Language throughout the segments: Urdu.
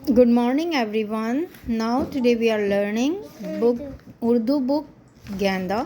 Good morning everyone. Now today we are learning Urdu book Genda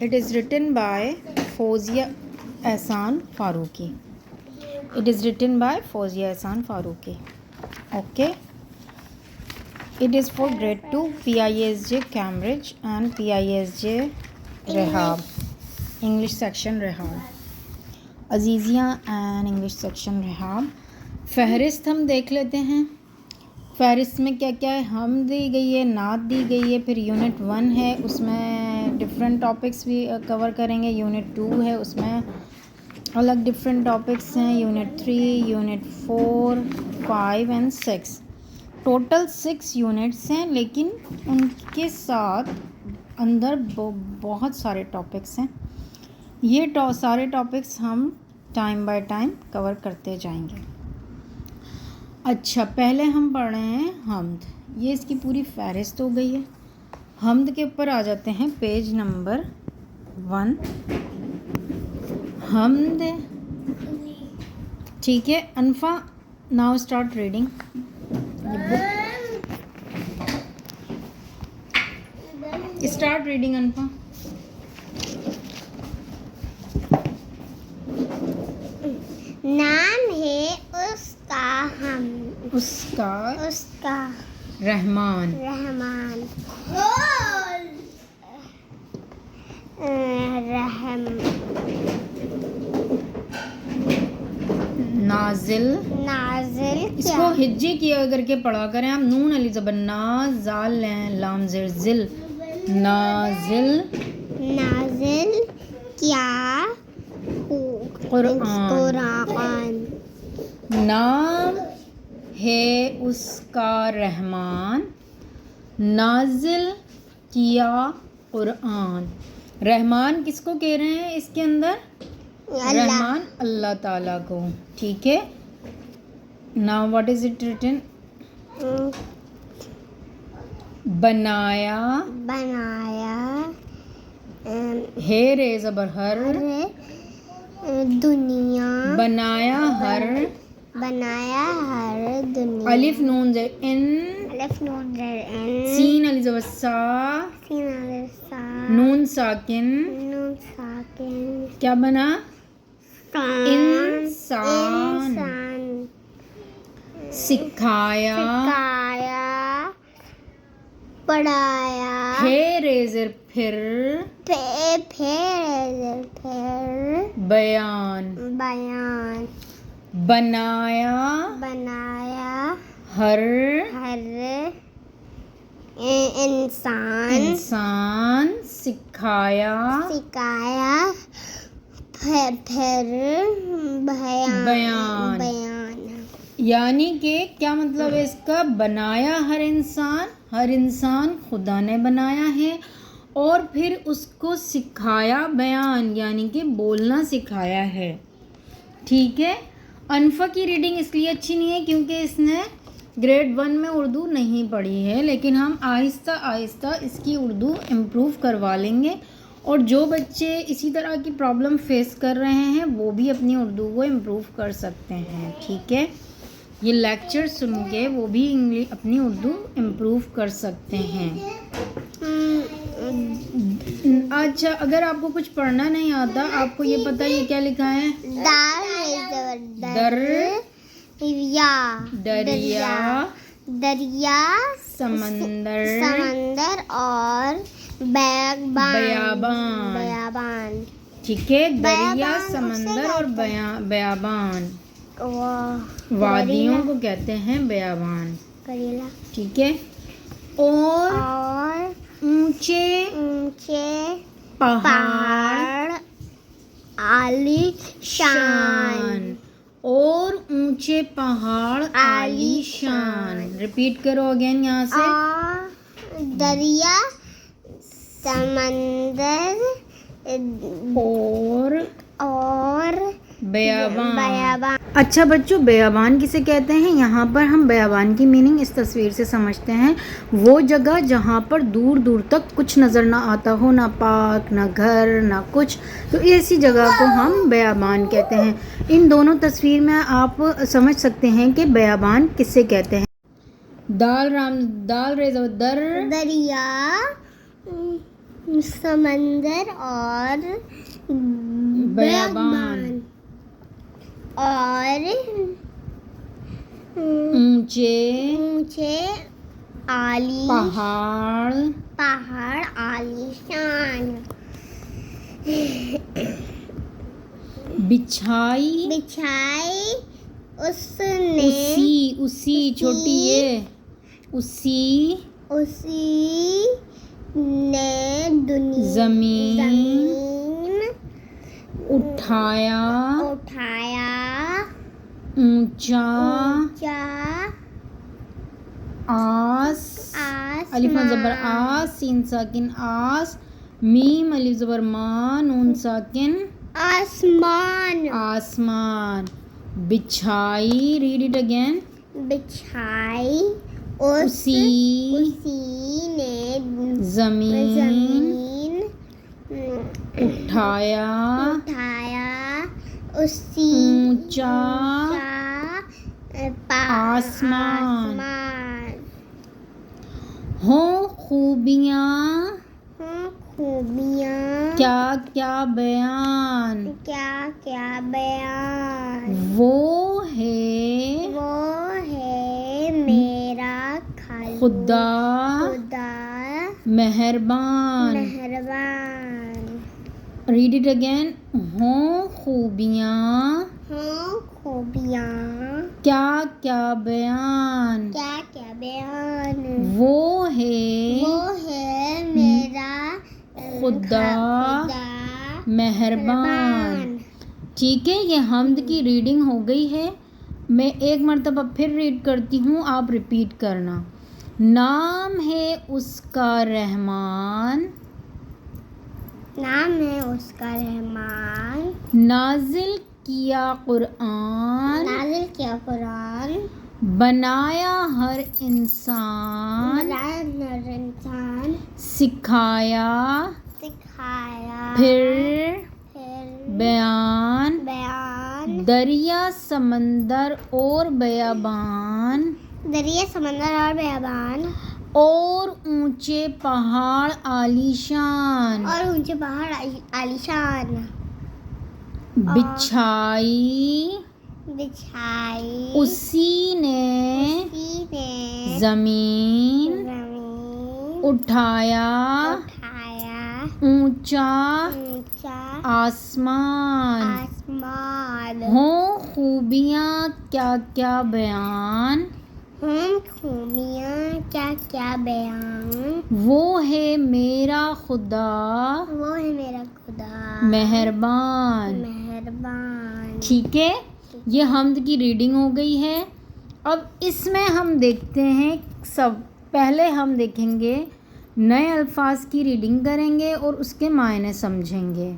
It is written by Fozia Ehsan Faruqi. Okay. It is for grade 2 PISJ Cambridge and PISJ Rehab. English section Rehab. عزیزیاں اینڈ انگلش سیکشن رحاب. فہرست ہم دیکھ لیتے ہیں. فہرست میں کیا کیا ہے؟ ہم دی گئی ہے، نعت دی گئی ہے، پھر یونٹ 1 ہے، اس میں ڈفرینٹ ٹاپکس بھی کور کریں گے. یونٹ 2 ہے، اس میں الگ ڈفرینٹ ٹاپکس ہیں. Unit 3، unit 4، 5 and 6. Total 6 units ہیں، لیکن ان کے ساتھ اندر بہت سارے ٹاپکس ہیں. یہ سارے ٹاپکس ہم ٹائم بائی ٹائم کور کرتے جائیں گے. اچھا، پہلے ہم پڑھ رہے ہیں حمد. یہ اس کی پوری فہرست ہو گئی ہے. حمد کے اوپر آ جاتے ہیں پیج نمبر 1. حمد، ٹھیک ہے. انفا now start reading. Start reading انفا. نام ہے اس کا حمد، اس کا رحمان. نازل. اس کو ہجی کیا کر کے پڑھا کریں آپ. نون علی زبر نا، زال لام زر ذل. نازل کیا قرآن. نام ہے اس کا رحمان، نازل کیا قرآن. رحمان کس کو کہہ رہے ہیں اس کے اندر؟ رحمان اللہ تعالیٰ کو. ٹھیک ہے. Now what is it return? بنایا ہے رے زبر ہر. دنیا بنایا ہر دنیا. الف نون زر ان. سین علی زبر سا. نون ساکن. کیا بنا؟ انسان. سکھایا پڑھایا. ہے ریزر پھر. بیان. بنایا ہر انسان. سکھایا پھر بیان. یعنی کہ کیا مطلب ہے اس کا؟ بنایا ہر انسان خدا نے بنایا ہے، اور پھر اس کو سکھایا بیان، یعنی کہ بولنا سکھایا ہے. ٹھیک ہے. انفا کی ریڈنگ اس لیے اچھی نہیں ہے کیونکہ اس نے گریڈ 1 میں اردو نہیں پڑھی ہے، لیکن ہم آہستہ آہستہ اس کی اردو امپروو کروا لیں گے. اور جو بچے اسی طرح کی پرابلم فیس کر رہے ہیں وہ بھی اپنی اردو کو امپروو کر سکتے ہیں. ٹھیک ہے. یہ لیکچر سن کے وہ بھی اپنی اردو امپروو کر سکتے ہیں. اچھا، اگر آپ کو کچھ پڑھنا نہیں آتا، آپ کو یہ پتہ یہ کیا لکھا ہے؟ دریا، سمندر اور بیابان. ٹھیک ہے. دریا، سمندر اور بیابان. وادیوں کو کہتے ہیں بیابان. ٹھیک ہے. اور اونچے پہاڑ عالی شان. اور اونچے پہاڑ عالی شان. ریپیٹ کرو اگین یہاں سے. دریا، سمندر اور بیابان. بیابان. اچھا بچوں، بیابان کسے کہتے ہیں؟ یہاں پر ہم بیابان کی میننگ اس تصویر سے سمجھتے ہیں، وہ جگہ جہاں پر دور دور تک کچھ نظر نہ آتا ہو، نہ پارک، نہ گھر، نہ کچھ، تو ایسی جگہ کو ہم بیابان کہتے ہیں. ان دونوں تصویر میں آپ سمجھ سکتے ہیں کہ بیابان کسے کہتے ہیں. دال ریزہ در، دریا، سمندر اور بیابان. اور اونچے اونچے عالی پہاڑ عالی شان. بچھائی اس نے اسی چھوٹی یہ اسی نے زمین اٹھایا اونچا آس، الف زبر آس، سین ساکن آس، میم الف زبر مان، نون ساکن آسمان. بچھائی، ریڈ اٹ اگین. بچھائی اسی نے زمین اٹھایا اسی اونچا آسمان. ہوں خوبیاں کیا کیا بیان، وہ ہے میرا خدا مہربان. Read it again. ہوں خوبیاں کیا کیا بیان، وہ ہے میرا خدا مہربان. ٹھیک ہے، یہ حمد کی ریڈنگ ہو گئی ہے. میں ایک مرتبہ پھر ریڈ کرتی ہوں، آپ ریپیٹ کرنا. نام ہے اس کا رحمان، نازل کیا قرآن، بنایا ہر انسان، سکھایا پھر بیان، دریا سمندر اور بیابان، اور اونچے پہاڑ عالی شان. بچھائی اسی نے زمین اٹھایا اونچا آسمان. ہوں خوبیاں کیا کیا بیان، وہ ہے میرا خدا مہربان. ٹھیک ہے، یہ حمد کی ریڈنگ ہو گئی ہے. اب اس میں ہم دیکھتے ہیں، پہلے ہم دیکھیں گے نئے الفاظ کی ریڈنگ کریں گے اور اس کے معنی سمجھیں گے.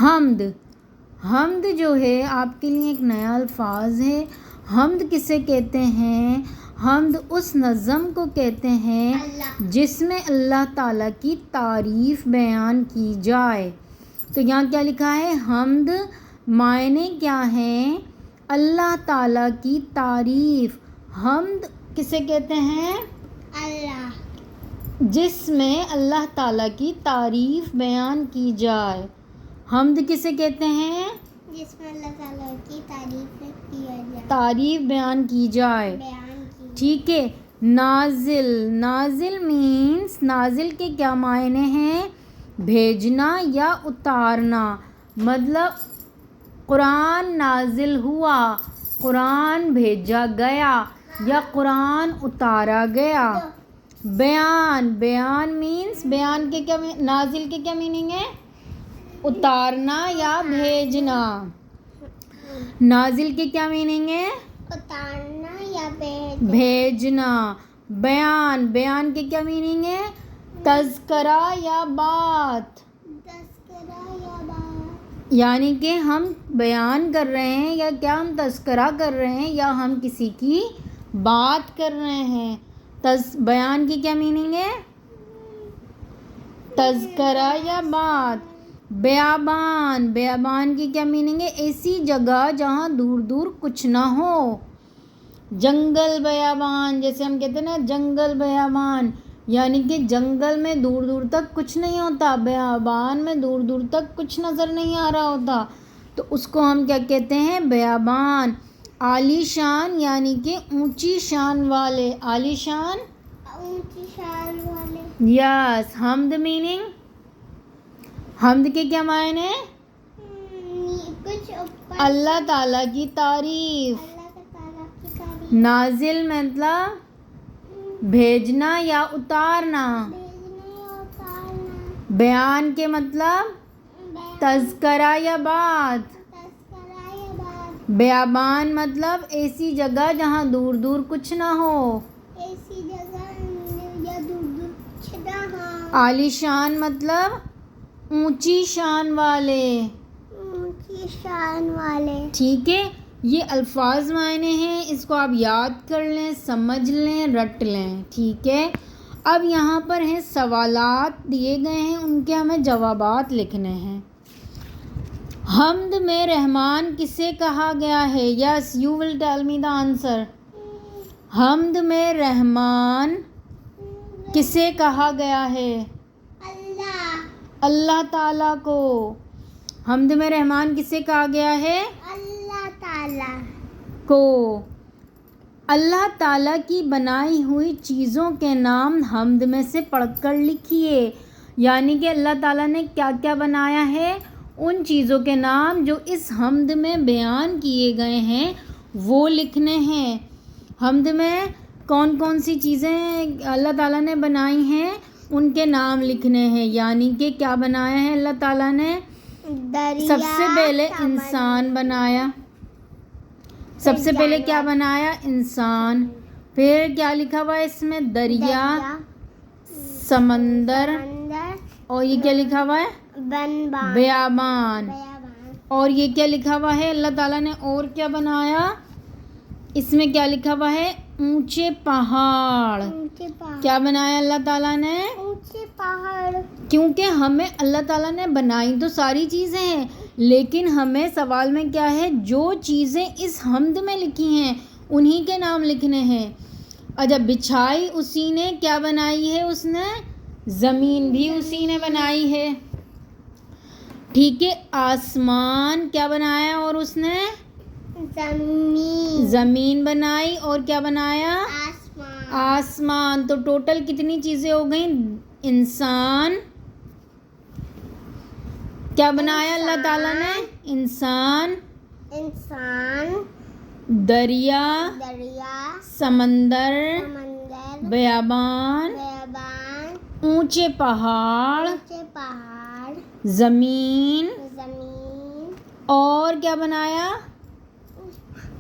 حمد جو ہے آپ کے لیے ایک نیا الفاظ ہے. حمد کسے کہتے ہیں؟ حمد اس نظم کو کہتے ہیں جس میں اللہ تعالیٰ کی تعریف بیان کی جائے. تو یہاں کیا لکھا ہے؟ حمد معنی کیا ہیں؟ اللہ تعالیٰ کی تعریف. حمد کسے کہتے ہیں؟ جس میں اللہ تعالیٰ کی تعریف بیان کی جائے. حمد کسے کہتے ہیں؟ جس میں اللہ تعالیٰ کی تعریف بیان کی جائے. ٹھیک ہے. نازل مینس، نازل کے کیا معنی ہیں؟ بھیجنا یا اتارنا. مطلب قرآن نازل ہوا، قرآن بھیجا گیا یا قرآن اتارا گیا. بیان مینس، بیان کے کیا، نازل کے کیا میننگ ہے؟ اتارنا یا بھیجنا. نازل کے کیا میننگ ہے؟ اتارنا یا بھیجنا. بیان کے کیا میننگ ہے؟ تذکرہ یا بات. یعنی کہ ہم بیان کر رہے ہیں یا کیا ہم تذکرہ کر رہے ہیں یا ہم کسی کی بات کر رہے ہیں. بیان کی کیا میننگ ہے؟ تذکرہ یا بات. بیابان. بیابان کی کیا میننگ ہے؟ ایسی جگہ جہاں دور دور کچھ نہ ہو. جنگل بیابان، جیسے ہم کہتے ہیں نا جنگل بیابان، یعنی کہ جنگل میں دور دور تک کچھ نہیں ہوتا، بیابان میں دور دور تک کچھ نظر نہیں آ رہا ہوتا، تو اس کو ہم کیا کہتے ہیں؟ بیابان. عالی شان یعنی کہ اونچی شان والے. عالی شان، اونچی شان والے. یس. حمد میننگ، حمد کے کیا معنی ہیں؟ کچھ اوپر اللہ تعالیٰ کی تعریف. اللہ تعالیٰ کی تعریف. نازل مطلب بھیجنا یا اتارنا. بھیجنا یا اتارنا. بیان کے مطلب تذکرہ یا بات. تذکرہ یا بات. بیابان مطلب ایسی جگہ جہاں دور دور کچھ نہ ہو. ایسی جگہ یا دور دور کچھ نہ ہو. عالی شان مطلب اونچی شان والے. اونچی شان والے. ٹھیک ہے، یہ الفاظ معنی ہیں، اس کو آپ یاد کر لیں، سمجھ لیں، رٹ لیں. ٹھیک ہے، اب یہاں پر ہیں سوالات دیے گئے ہیں، ان کے ہمیں جوابات لکھنے ہیں. حمد میں رحمان کسے کہا گیا ہے؟ Yes, you will tell me the answer. حمد میں رحمان کسے کہا گیا ہے؟ اللہ تعالیٰ کو. حمد میں رحمان کسے کہا گیا ہے؟ اللہ تعالیٰ کو. اللہ تعالیٰ کی بنائی ہوئی چیزوں کے نام حمد میں سے پڑھ کر لکھیے. یعنی کہ اللہ تعالیٰ نے کیا کیا بنایا ہے، ان چیزوں کے نام جو اس حمد میں بیان کیے گئے ہیں وہ لکھنے ہیں. حمد میں کون کون سی چیزیں اللہ تعالیٰ نے بنائی ہیں ان کے نام لکھنے ہیں. یعنی کہ کیا بنایا ہے اللہ تعالیٰ نے؟ دریا. سب سے پہلے انسان بنایا. سب سے پہلے کیا بنایا؟ انسان. پھر کیا لکھا ہوا ہے اس میں؟ دریا، سمندر، اور یہ کیا لکھا ہوا ہے؟ بیابان. اور یہ کیا لکھا ہوا ہے اللہ تعالیٰ نے اور کیا بنایا؟ اس میں کیا لکھا ہوا ہے؟ اونچے پہاڑ. کیا بنایا اللہ تعالیٰ نے؟ اونچے پہاڑ. کیونکہ ہمیں اللہ تعالیٰ نے بنائی تو ساری چیزیں ہیں، لیکن ہمیں سوال میں کیا ہے؟ جو چیزیں اس حمد میں لکھی ہیں انہی کے نام لکھنے ہیں. اچھا، بچھائی اسی نے، کیا بنائی ہے اس نے؟ زمین بھی اسی نے بنائی ہے. ٹھیک ہے، آسمان کیا بنایا اور اس نے؟ زمین بنائی. اور کیا بنایا؟ آسمان. تو ٹوٹل کتنی چیزیں ہو گئیں؟ انسان. کیا بنایا اللہ تعالیٰ نے؟ انسان، دریا، سمندر، بیابان، اونچے پہاڑ، زمین، اور کیا بنایا؟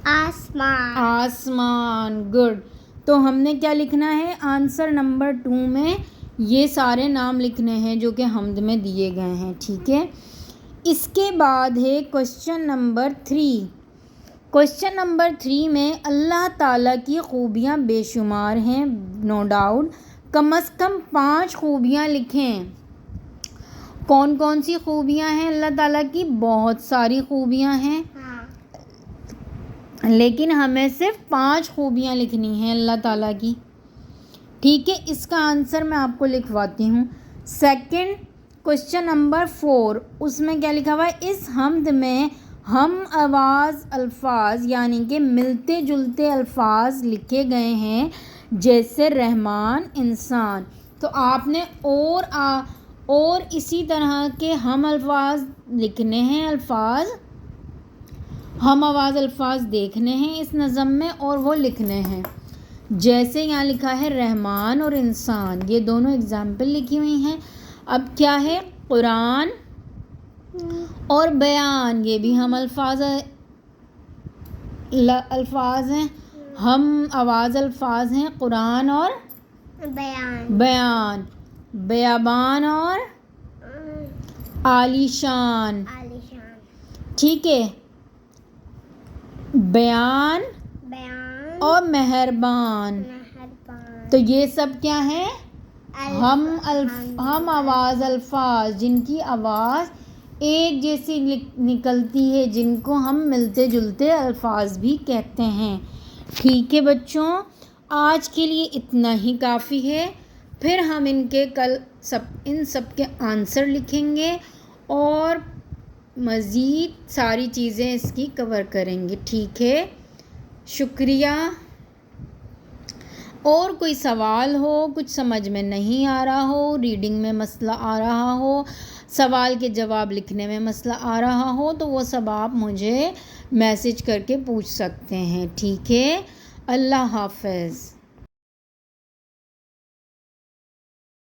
آسمان. گڈ. تو ہم نے کیا لکھنا ہے؟ آنسر نمبر 2 میں یہ سارے نام لکھنے ہیں جو کہ حمد میں دیے گئے ہیں. ٹھیک ہے، اس کے بعد ہے کوشچن نمبر 3. کوشچن نمبر 3 میں اللہ تعالیٰ کی خوبیاں بے شمار ہیں، نو ڈاؤٹ. کم از کم 5 خوبیاں لکھیں. کون کون سی خوبیاں ہیں اللہ تعالیٰ کی؟ بہت ساری خوبیاں ہیں، لیکن ہمیں صرف 5 خوبیاں لکھنی ہیں اللہ تعالیٰ کی. ٹھیک ہے، اس کا آنسر میں آپ کو لکھواتی ہوں. سیکنڈ کوشچن نمبر 4، اس میں کیا لکھا ہوا ہے؟ اس حمد میں ہم آواز الفاظ یعنی کہ ملتے جلتے الفاظ لکھے گئے ہیں، جیسے رحمان، انسان. تو آپ نے اور اسی طرح کے ہم الفاظ لکھنے ہیں، ہم آواز الفاظ دیکھنے ہیں اس نظم میں اور وہ لکھنے ہیں. جیسے یہاں لکھا ہے رحمان اور انسان، یہ دونوں اگزامپل لکھی ہوئی ہیں. اب کیا ہے؟ قرآن اور بیان، یہ بھی ہم الفاظ ہیں، ہم آواز الفاظ ہیں. قرآن اور بیان، بیابان اور عالی شان. ٹھیک ہے. بیان بیان اور مہربان. مہربان. تو یہ سب کیا ہیں؟ ہم آواز الفاظ، جن کی آواز ایک جیسی نکلتی ہے، جن کو ہم ملتے جلتے الفاظ بھی کہتے ہیں. ٹھیک ہے بچوں، آج کے لیے اتنا ہی کافی ہے. پھر ہم ان سب کے آنسر لکھیں گے اور مزید ساری چیزیں اس کی کور کریں گے. ٹھیک ہے، شکریہ. اور کوئی سوال ہو، کچھ سمجھ میں نہیں آ رہا ہو، ریڈنگ میں مسئلہ آ رہا ہو، سوال کے جواب لکھنے میں مسئلہ آ رہا ہو، تو وہ سب آپ مجھے میسج کر کے پوچھ سکتے ہیں. ٹھیک ہے، اللہ حافظ.